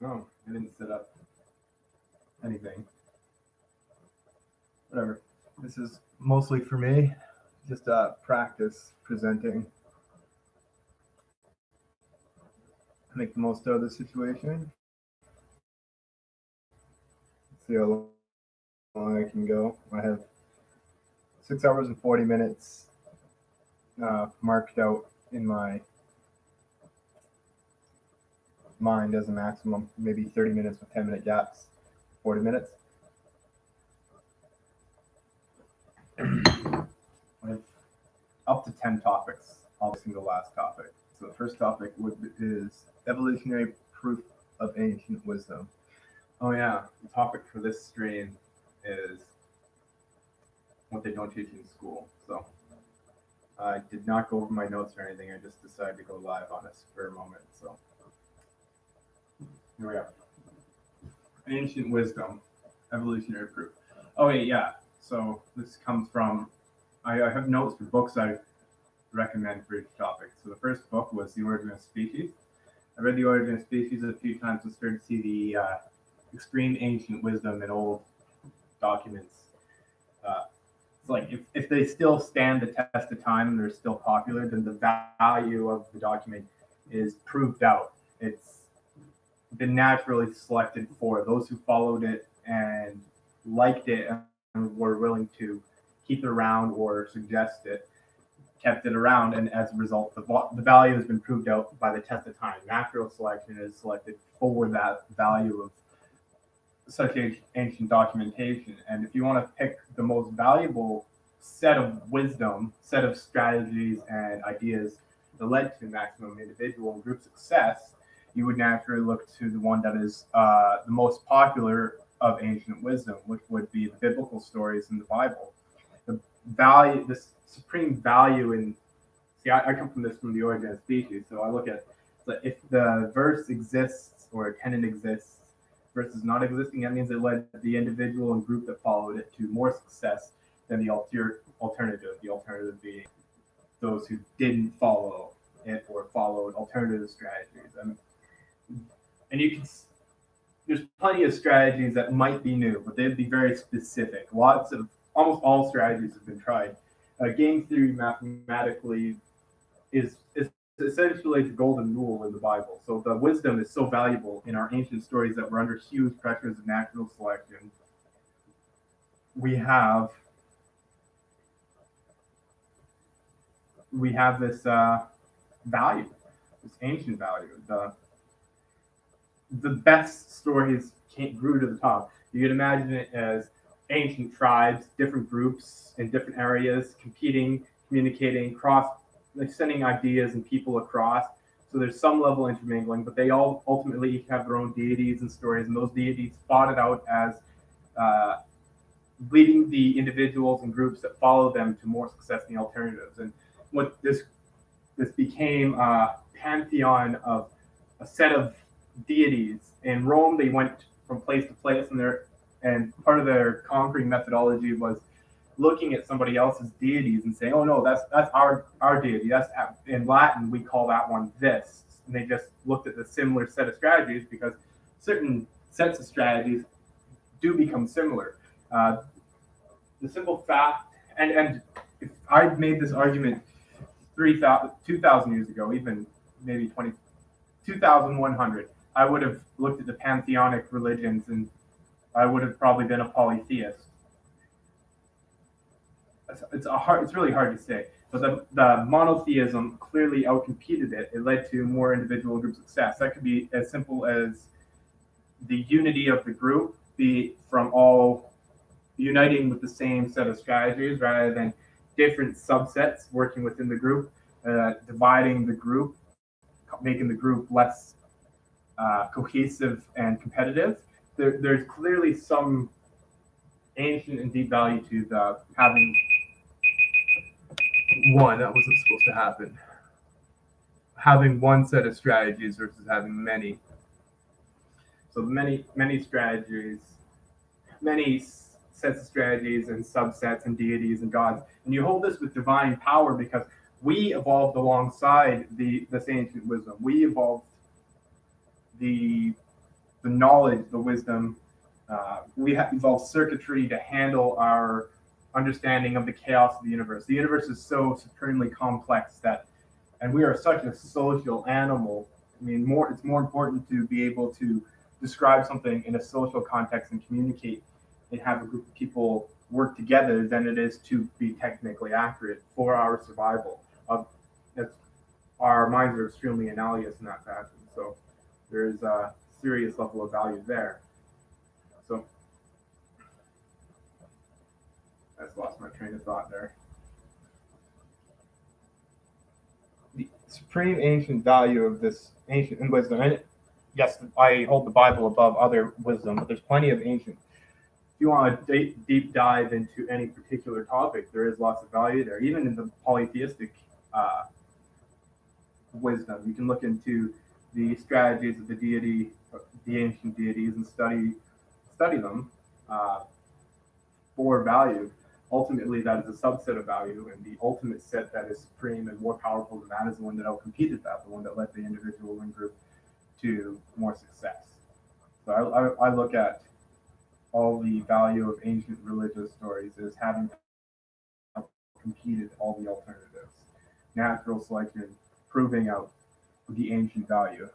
Oh, I didn't set up anything. Whatever. This is mostly for me. Just practice presenting. Make the most out of the situation. See how long I can go. I have 6 hours and 40 minutes marked out in my mind as a maximum. Maybe 30 minutes with 10-minute gaps. 40 minutes. I have up to 10 topics. I'll listen to the last topic. So the first topic is evolutionary proof of ancient wisdom. Oh yeah, the topic for this stream is what they don't teach in school. So I did not go over my notes or anything. I just decided to go live on this for a moment. So here we are. Ancient wisdom, evolutionary proof. Oh yeah. So this comes from. I have notes for books I recommend for each topic. So the first book was The Origin of Species. I read The Origin of Species a few times and started to see the extreme ancient wisdom in old documents. It's like if they still stand the test of time and they're still popular, then the value of the document is proved out. It's been naturally selected for those who followed it and liked it and were willing to keep it around or suggest it, kept it around, and as a result, the value has been proved out by the test of time. Natural selection is selected for that value of such ancient documentation. And if you want to pick the most valuable set of wisdom, set of strategies and ideas that led to maximum individual and group success, you would naturally look to the one that is the most popular of ancient wisdom, which would be the biblical stories in the Bible. The value, this supreme value in, see, I come from the Origin of Species, so I look at if the verse exists or a tenet exists versus not existing, that means it led the individual and group that followed it to more success than the alternative. The alternative being those who didn't follow it or followed alternative strategies. And you can, there's plenty of strategies that might be new, but they'd be very specific. Almost all strategies have been tried. Game theory mathematically is essentially the golden rule in the Bible. So the wisdom is so valuable in our ancient stories that we're under huge pressures of natural selection. We have this value, this ancient value. The best stories grew to the top. You could imagine it as ancient tribes, different groups in different areas, competing, communicating, sending ideas and people across. So there's some level of intermingling, but they all ultimately each have their own deities and stories, and those deities fought it out as leading the individuals and groups that follow them to more success than the alternatives. And what this became a pantheon of a set of deities. In Rome, they went from place to place, and part of their conquering methodology was looking at somebody else's deities and saying, "Oh no, that's our deity. That's in Latin we call that one this." And they just looked at the similar set of strategies because certain sets of strategies do become similar. The simple fact, and if I'd made this argument 2,000 years ago, even maybe 2,100, I would have looked at the pantheonic religions and I would have probably been a polytheist. It's really hard to say, but the monotheism clearly outcompeted it. It led to more individual group success. That could be as simple as the unity of the group, be from all uniting with the same set of strategies rather than different subsets working within the group, dividing the group, making the group less cohesive and competitive. There's clearly some ancient and deep value to the having one that wasn't supposed to happen. Having one set of strategies versus having many. So many strategies, many sets of strategies and subsets and deities and gods. And you hold this with divine power because we evolved alongside this ancient wisdom. We evolved the the knowledge, the wisdom. We have evolved circuitry to handle our understanding of the chaos of the universe. The universe is so supremely complex that, and we are such a social animal. I mean, it's more important to be able to describe something in a social context and communicate and have a group of people work together than it is to be technically accurate for our survival. That's, our minds are extremely analogous in that fashion. So there's a serious level of value there. So I just lost my train of thought there. The supreme ancient value of this ancient wisdom, and yes, I hold the Bible above other wisdom, but there's plenty of ancient. If you want to deep dive into any particular topic, there is lots of value there. Even in the polytheistic wisdom, you can look into the strategies of the deity, the ancient deities, and study them for value. Ultimately, that is a subset of value, and the ultimate set that is supreme and more powerful than that is the one that outcompeted that, the one that led the individual and group to more success. So I look at all the value of ancient religious stories as having competed all the alternatives. Natural selection proving out the ancient value.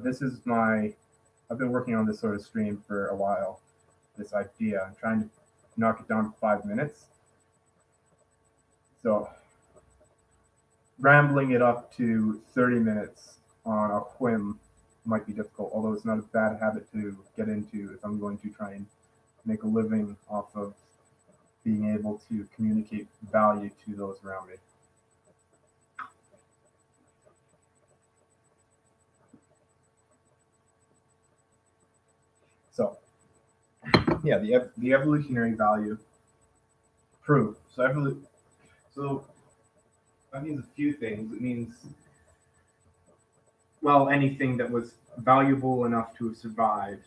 This is I've been working on this sort of stream for a while, this idea. I'm trying to knock it down to 5 minutes. So rambling it up to 30 minutes on a whim might be difficult, although it's not a bad habit to get into if I'm going to try and make a living off of being able to communicate value to those around me. So, yeah, the evolutionary value proof. So that means a few things. It means, well, anything that was valuable enough to have survived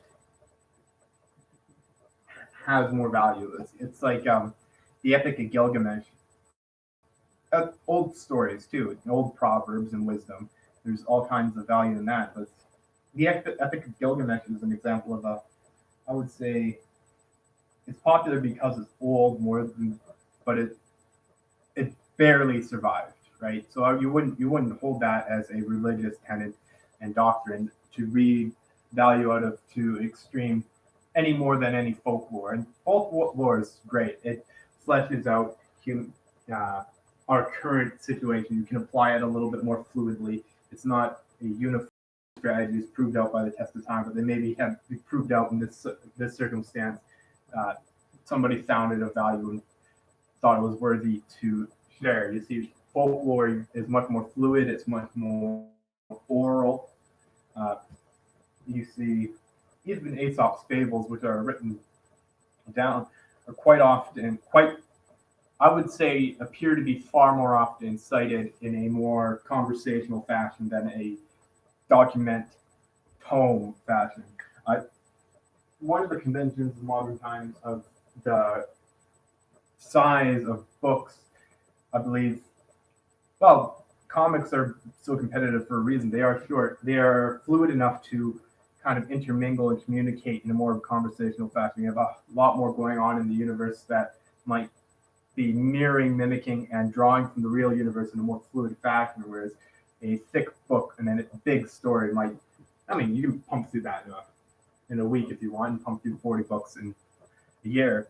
has more value. It's like the Epic of Gilgamesh. Old stories too, old proverbs and wisdom. There's all kinds of value in that. But the Epic of Gilgamesh is an example of I would say, it's popular because it's old but it barely survived, right? So you wouldn't hold that as a religious tenet and doctrine to read value out of to extreme any more than any folklore. And folklore is great. It fleshes out our current situation. You can apply it a little bit more fluidly. It's not a uniform strategy is proved out by the test of time, but they maybe have be proved out in this circumstance. Somebody found it of value and thought it was worthy to share. You see, folklore is much more fluid. It's much more oral. You see, even Aesop's fables, which are written down, are quite often I would say, appear to be far more often cited in a more conversational fashion than a document tome fashion. One of the conventions in modern times of the size of books, I believe, well, comics are so competitive for a reason. They are short. They are fluid enough to kind of intermingle and communicate in a more conversational fashion. You have a lot more going on in the universe that might be mirroring, mimicking, and drawing from the real universe in a more fluid fashion, whereas a thick book and then a big story might, I mean, you can pump through that in a week if you want, and pump through 40 books in a year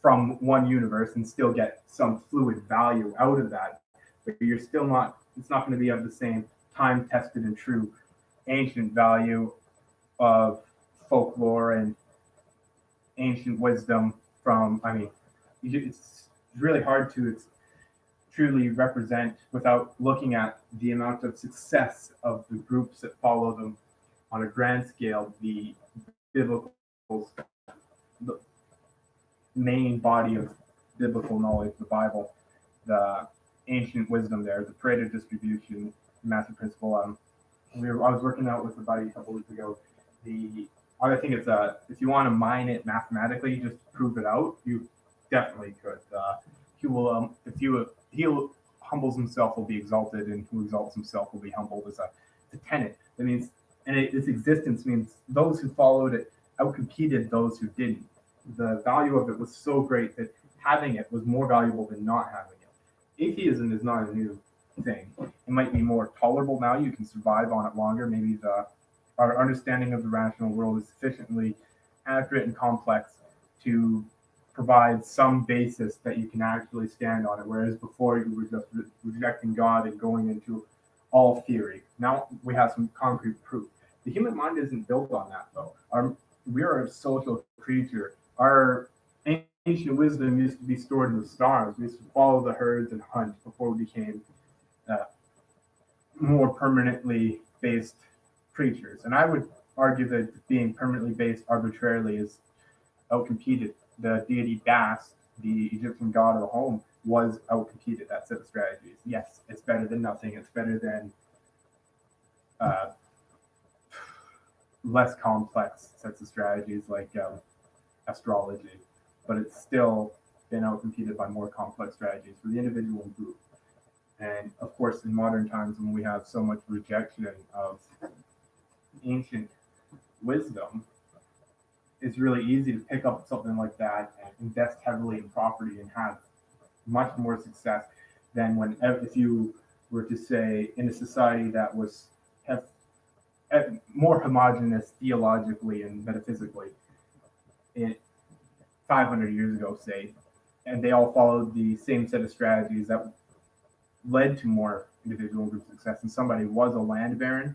from one universe and still get some fluid value out of that. But you're still not, it's not going to be of the same time tested and true ancient value of folklore and ancient wisdom from, I mean, it's really hard to truly represent without looking at the amount of success of the groups that follow them on a grand scale, the biblical, the main body of biblical knowledge, the Bible, the ancient wisdom there, the Pareto distribution, master principle. I was working out with a buddy a couple weeks ago. I think it's if you want to mine it mathematically, just prove it out. You definitely could. He will he humbles himself will be exalted, and who exalts himself will be humbled. As a tenet. That means and its existence means those who followed it outcompeted those who didn't. The value of it was so great that having it was more valuable than not having it. Atheism is not a new thing. It might be more tolerable now. You can survive on it longer. Maybe our understanding of the rational world is sufficiently accurate and complex to provide some basis that you can actually stand on it. Whereas before you were just rejecting God and going into all theory. Now we have some concrete proof. The human mind isn't built on that though. We are a social creature. Our ancient wisdom used to be stored in the stars. We used to follow the herds and hunt before we became uh, more permanently based creatures. And I would argue that being permanently based arbitrarily is outcompeted. The deity Bast, the Egyptian god of the home, was outcompeted that set of strategies. Yes, it's better than nothing. It's better than uh, less complex sets of strategies like astrology, but it's still been outcompeted by more complex strategies for the individual and group. And of course, in modern times, when we have so much rejection of ancient wisdom, it's really easy to pick up something like that and invest heavily in property and have much more success than when if you were to say in a society that was have more homogenous theologically and metaphysically in 500 years ago, say, and they all followed the same set of strategies that led to more individual group success, and somebody was a land baron,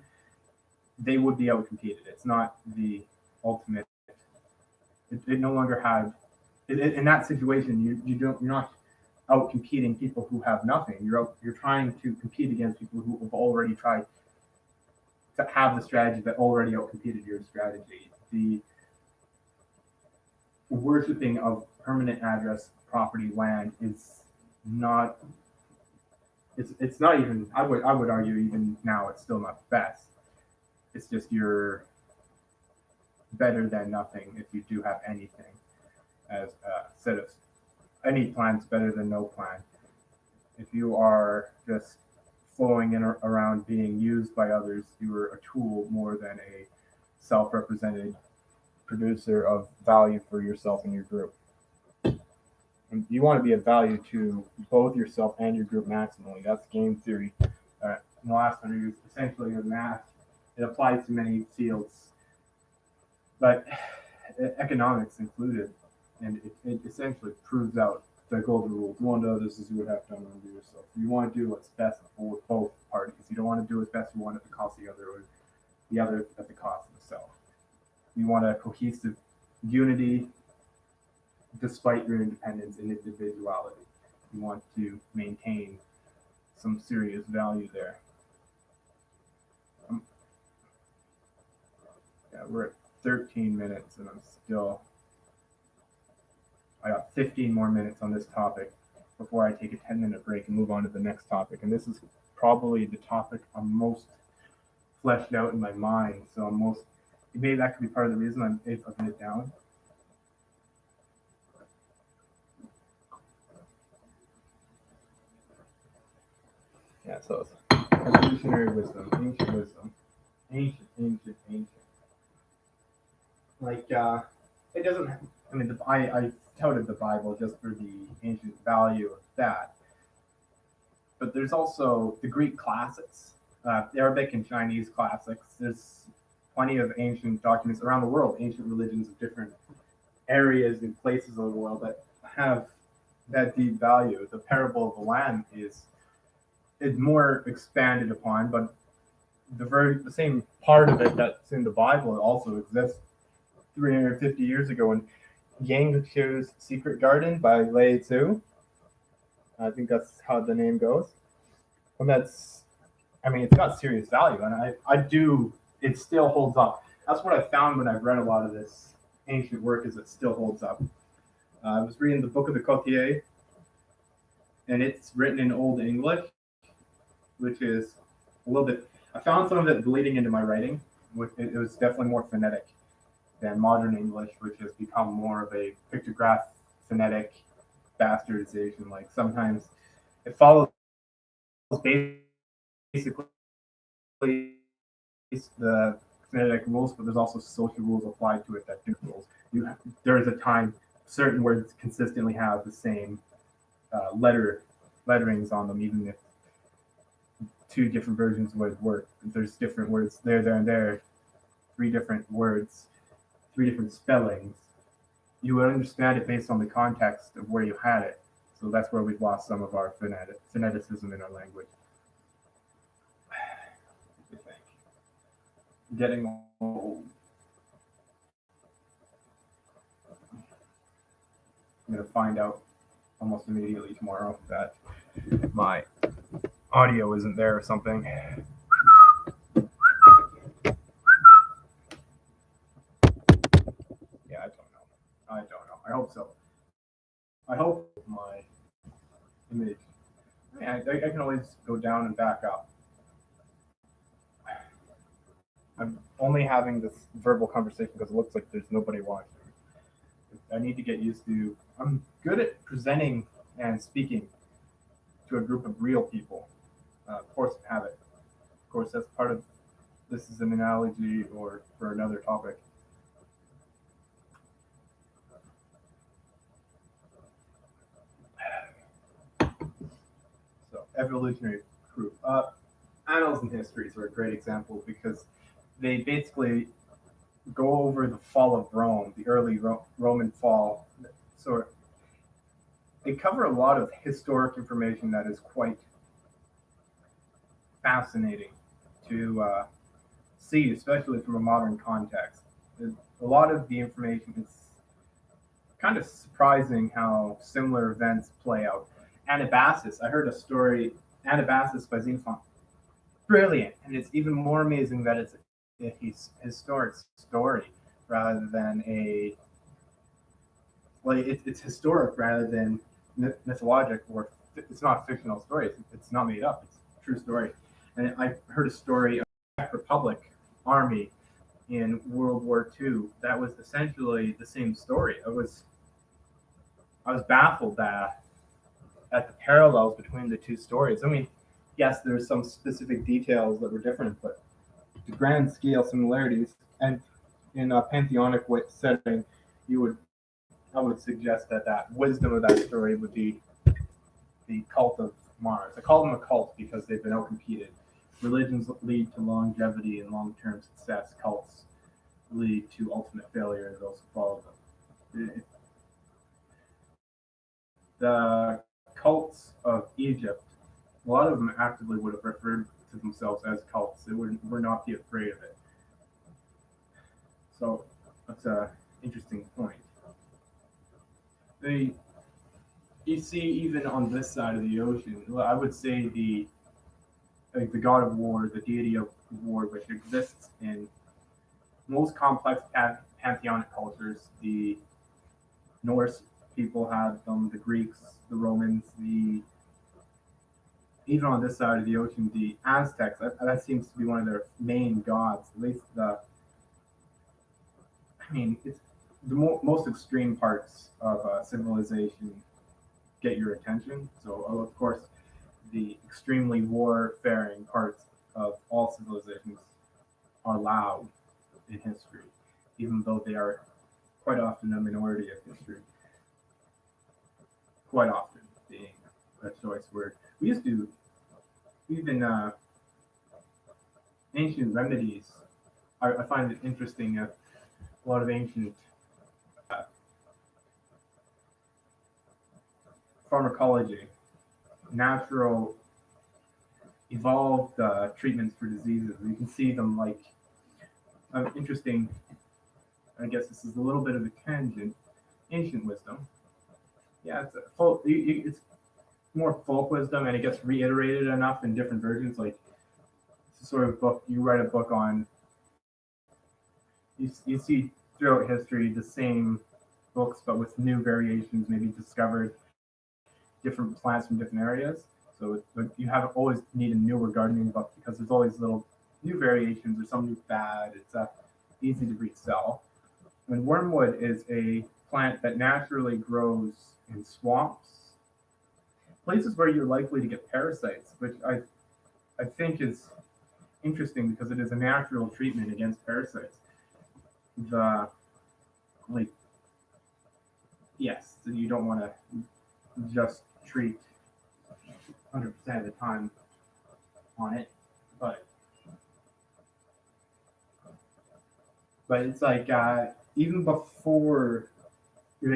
they would be outcompeted. It's not the ultimate. It no longer had. In that situation, you're not out competing people who have nothing. You're trying to compete against people who have already tried to have the strategy that already outcompeted your strategy. The worshipping of permanent address property land is not. It's not even. I would argue even now it's still not the best. It's just you're better than nothing if you do have anything as a set of any plan's better than no plan. If you are just flowing in or around being used by others, you are a tool more than a self-represented producer of value for yourself and your group. And you want to be of value to both yourself and your group maximally. That's game theory. In the last 100 years, essentially, the math it applies to many fields, but economics included, and it essentially proves out the golden rule. If you want to do others as you would have done unto yourself. You want to do what's best for both parties. You don't want to do what's best for one at the cost of the other, or the other at the cost of the self. You want a cohesive unity despite your independence and individuality. You want to maintain some serious value there. Yeah, we're at 13 minutes and I got 15 more minutes on this topic before I take a 10-minute break and move on to the next topic. And this is probably the topic I'm most fleshed out in my mind. So maybe that could be part of the reason I'm putting it down. Yeah, so it's evolutionary wisdom, ancient wisdom. Ancient. Like, it doesn't, I mean, I touted the Bible just for the ancient value of that. But there's also the Greek classics, Arabic and Chinese classics. There's plenty of ancient documents around the world, ancient religions of different areas and places of the world that have that deep value. The parable of the lamb is more expanded upon, but the same part of it that's in the Bible also exists 350 years ago in Yang Qiu's Secret Garden by Lei Tzu. I think that's how the name goes. And it's got serious value, and it still holds up. That's what I found when I've read a lot of this ancient work, is it still holds up. I was reading the Book of the Courtier, and it's written in Old English, which is a little bit. I found some of it bleeding into my writing. It was definitely more phonetic than modern English, which has become more of a pictograph phonetic bastardization. Like sometimes it follows basically the phonetic rules, but there's also social rules applied to it that different rules. There is a time certain words consistently have the same letterings on them, even if two different versions would work. There's different words there, and there, three different words, three different spellings. You would understand it based on the context of where you had it. So that's where we've lost some of our phoneticism in our language. I think. Getting old. I'm going to find out almost immediately tomorrow that my audio isn't there or something. Yeah, I don't know. I hope so. I hope my image. I can always go down and back up. I'm only having this verbal conversation because it looks like there's nobody watching. I need to get used to. I'm good at presenting and speaking to a group of real people. Of course, have it. Of course, that's part of. This is an analogy or for another topic. So, evolutionary proof. Annals and histories are a great example because they basically go over the fall of Rome, the early Roman fall. So they cover a lot of historic information that is quite fascinating to see, especially from a modern context. A lot of the information is kind of surprising how similar events play out. Anabasis, I heard a story, Anabasis by Xenophon. Brilliant. And it's even more amazing that it's a historic story rather than it's historic rather than mythologic, or it's not a fictional story. It's not made up. It's a true story. And I heard a story of the Czech Republic army in World War II that was essentially the same story. I was baffled at the parallels between the two stories. I mean, yes, there's some specific details that were different, but the grand scale similarities. And in a pantheonic setting, I would suggest that wisdom of that story would be the cult of Mars. I call them a cult because they've been outcompeted. Religions lead to longevity and long-term success. Cults lead to ultimate failure and those who follow them. The cults of Egypt, a lot of them actively would have referred to themselves as cults. They would not be afraid of it. So that's an interesting point. You see, even on this side of the ocean, I would say the god of war, the deity of war, which exists in most complex pantheonic cultures. The Norse people had them, the Greeks, the Romans, even on this side of the ocean, the Aztecs. That seems to be one of their main gods. At least it's the most extreme parts of civilization get your attention. So, of course, the extremely warfaring parts of all civilizations are loud in history, even though they are quite often a minority of history. Quite often being a choice word. We used to, even ancient remedies, I find it interesting. A lot of ancient pharmacology, natural, evolved treatments for diseases. You can see them like interesting. I guess this is a little bit of a tangent. Ancient wisdom. Yeah, it's more folk wisdom, and it gets reiterated enough in different versions. Like it's a sort of book you write a book on. You see throughout history the same books, but with new variations, maybe discovered different plants from different areas. So you have always need a newer gardening book because there's always little new variations or some new fad. It's easy to resell. And wormwood is a plant that naturally grows in swamps, places where you're likely to get parasites, which I think is interesting because it is a natural treatment against parasites. The like yes, you don't want to just treat 100% of the time on it, but it's like even before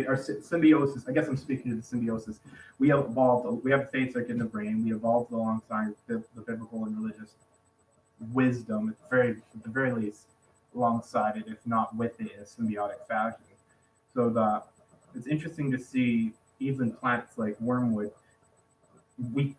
our symbiosis. I guess I'm speaking to the symbiosis. We evolved. We have faith like in the brain. We evolved alongside the biblical and religious wisdom, at the very least, alongside it, if not with it, in a symbiotic fashion. So it's interesting to see even plants like wormwood. We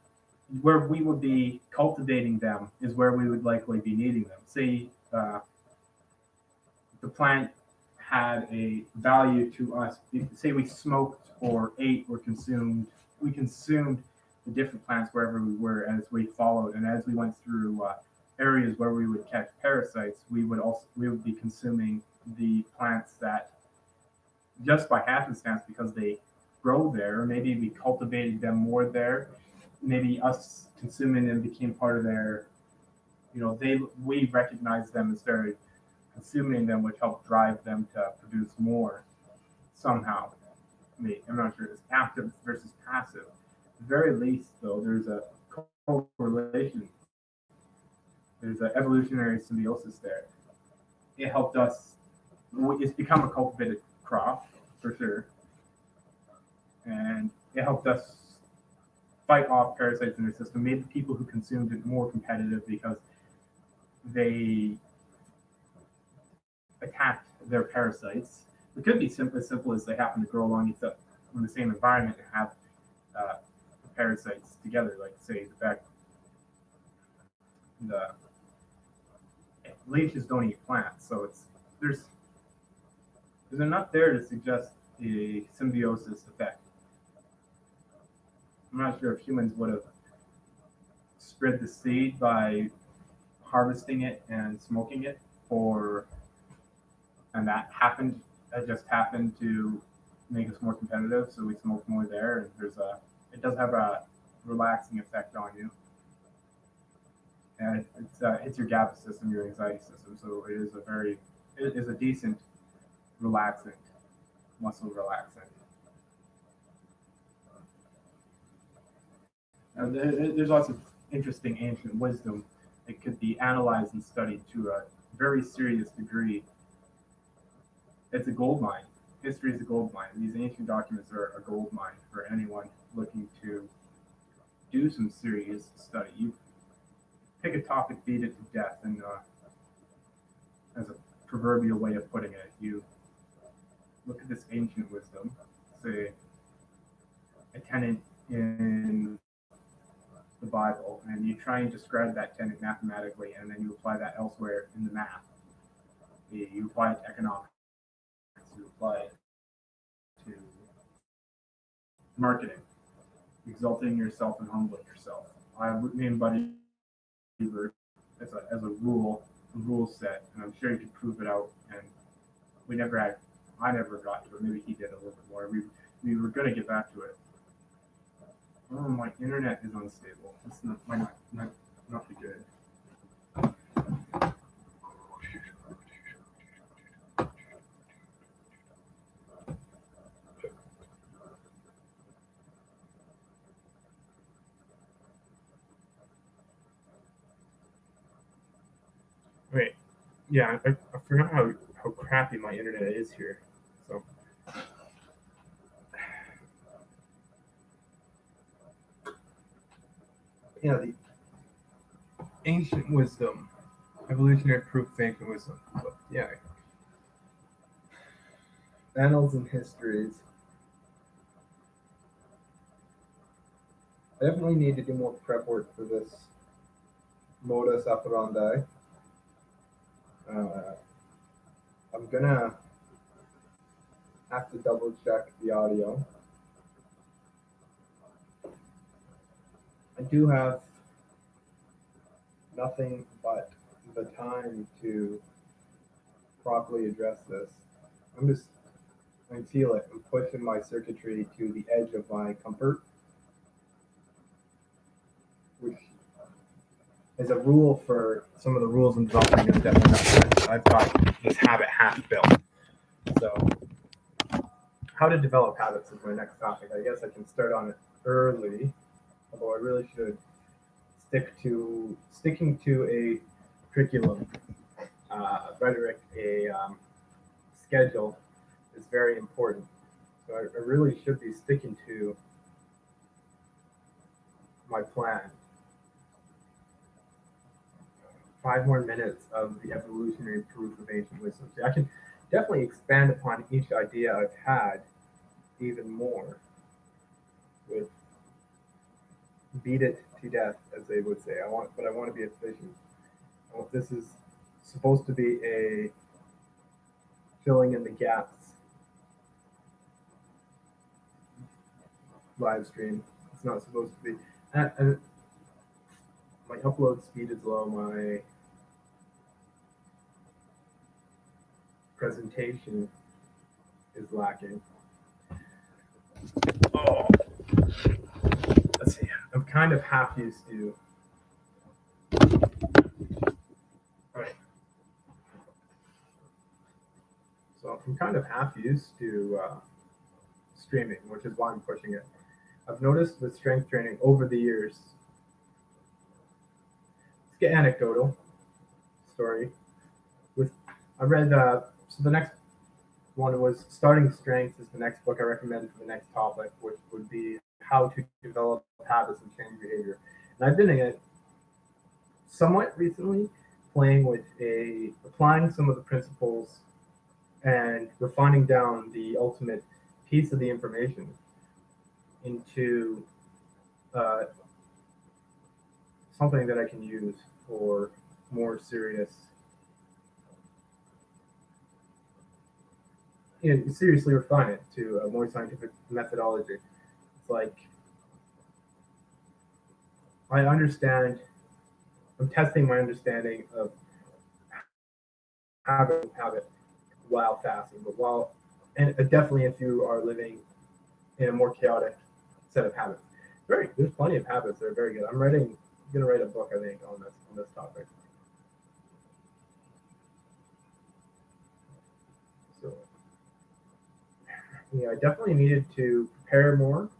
where we would be cultivating them is where we would likely be needing them. Say the plant had a value to us. Say we smoked or ate or consumed. We consumed the different plants wherever we were as we followed, and as we went through areas where we would catch parasites, we would be consuming the plants that just by happenstance because they grow there. Maybe we cultivated them more there. Maybe us consuming them became part of their. We recognize them as very consuming them, which helped drive them to produce more somehow. I'm not sure it's active versus passive. At the very least, though, there's a correlation. There's an evolutionary symbiosis there. It helped us. It's become a cultivated crop for sure, and it helped us fight off parasites in the system. Made the people who consumed it more competitive because they attacked their parasites. It could be as simple as they happen to grow along in the same environment and have parasites together, like say the leeches don't eat plants, so there's enough there to suggest a symbiosis effect. I'm not sure if humans would have spread the seed by harvesting it and smoking it, and that just happened to make us more competitive, so we smoke more there, and it does have a relaxing effect on you, and it's your GABA system, your anxiety system, so it is a decent relaxant, muscle relaxant. And there's lots of interesting ancient wisdom that could be analyzed and studied to a very serious degree. It's a gold mine. History is a gold mine. These ancient documents are a gold mine for anyone looking to do some serious study. You pick a topic, beat it to death, and as a proverbial way of putting it, you look at this ancient wisdom, say a tenant in the Bible, and you try and describe that tenant mathematically, and then you apply that elsewhere in the math. You apply it to economics. You apply it to marketing, exalting yourself and humbling yourself. Me and Buddy as a rule set, and I'm sure you could prove it out. And I never got to it. Maybe he did a little bit more. We were going to get back to it. Oh, my internet is unstable. This might not be good. Wait, yeah, I forgot how crappy my internet is here. So, yeah, the ancient wisdom, evolutionary proof of ancient wisdom. But yeah, annals and histories. I definitely need to do more prep work for this modus operandi. I'm gonna have to double check the audio. I do have nothing but the time to properly address this. I feel it. I'm pushing my circuitry to the edge of my comfort, which as a rule for some of the rules in developing is definitely not good. I've got this habit half built. So how to develop habits is my next topic. I guess I can start on it early, although I really should sticking to a curriculum, rhetoric, a schedule is very important. So I really should be sticking to my plan. 5 more minutes of the evolutionary proof of ancient wisdom. See, I can definitely expand upon each idea I've had even more with beat it to death, as they would say. I want to be efficient. This is supposed to be a filling in the gaps live stream. It's not supposed to be. And my upload speed is low. My presentation is lacking. Oh, let's see. I'm kind of half used to. All right. So I'm kind of half used to streaming, which is why I'm pushing it. I've noticed with strength training over the years. Let's get anecdotal story. I read so the next one was Starting Strength is the next book I recommend for the next topic, which would be how to develop habits and change behavior. And I've been in it somewhat recently, playing with applying some of the principles and refining down the ultimate piece of the information into something that I can use for more serious, seriously refine it to a more scientific methodology. It's like I'm testing my understanding of habit while fasting, and definitely if you are living in a more chaotic set of habits. There's plenty of habits that are very good. I'm going to write a book, I think, on this topic. So, yeah, I definitely needed to prepare more.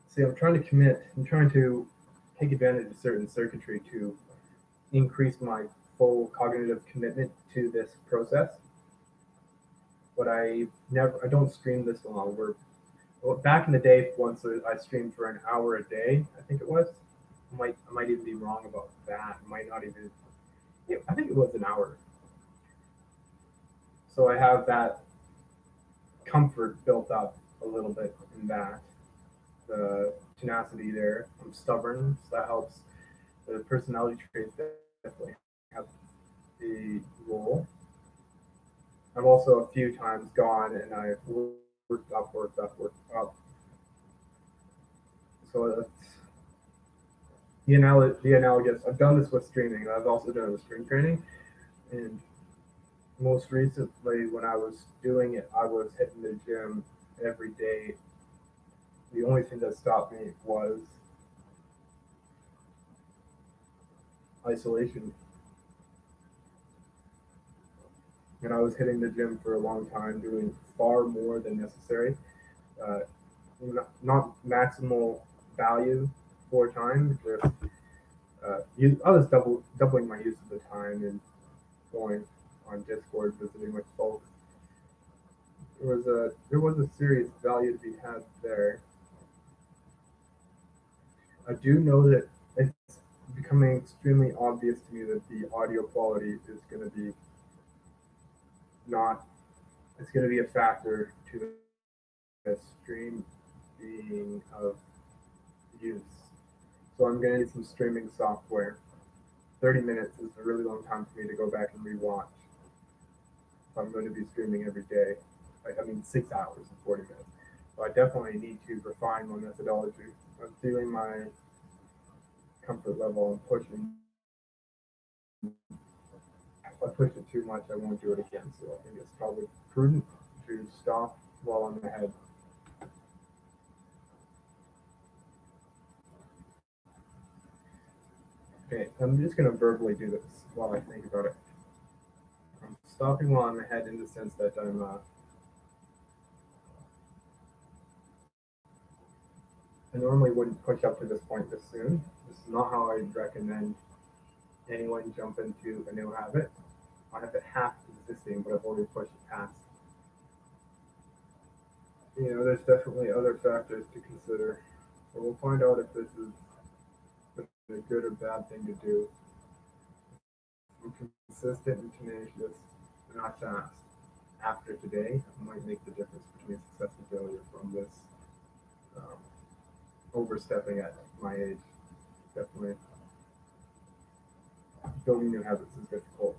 See, I'm trying to take advantage of certain circuitry to increase my full cognitive commitment to this process. But I don't stream this long. Back in the day, once I streamed for an hour a day, I think it was. I might even be wrong about that. Might not even. Yeah, I think it was an hour. So I have that comfort built up a little bit in that. The tenacity there. I'm stubborn, so that helps. The personality traits definitely have the role. I've also a few times gone and I've worked up. So that's the analogous. I've done this with streaming. I've also done it with string training. And most recently, when I was doing it, I was hitting the gym every day. The only thing that stopped me was isolation. And I was hitting the gym for a long time, doing far more than necessary. Not maximal value for time. Just I was doubling my use of the time and going on Discord, visiting with folks. There was a serious value to be had there. I do know that it's becoming extremely obvious to me that the audio quality is going to be it's going to be a factor to the stream being of use. So I'm going to need some streaming software. 30 minutes is a really long time for me to go back and rewatch. If I'm going to be streaming every day. 6 hours and 40 minutes. So I definitely need to refine my methodology. I'm feeling my comfort level and pushing. If I push it too much, I won't do it again. So I think it's probably prudent to stop while I'm ahead. Okay, I'm just gonna verbally do this while I think about it. I'm stopping while I'm ahead in the sense that I normally wouldn't push up to this point this soon. This is not how I'd recommend anyone jump into a new habit. I have it half existing, but I've already pushed it past. There's definitely other factors to consider. So we'll find out if this is a good or bad thing to do. I'm consistent and tenacious, not fast. After today, might make the difference between success and failure from this um, overstepping at my age. Definitely building new habits is difficult.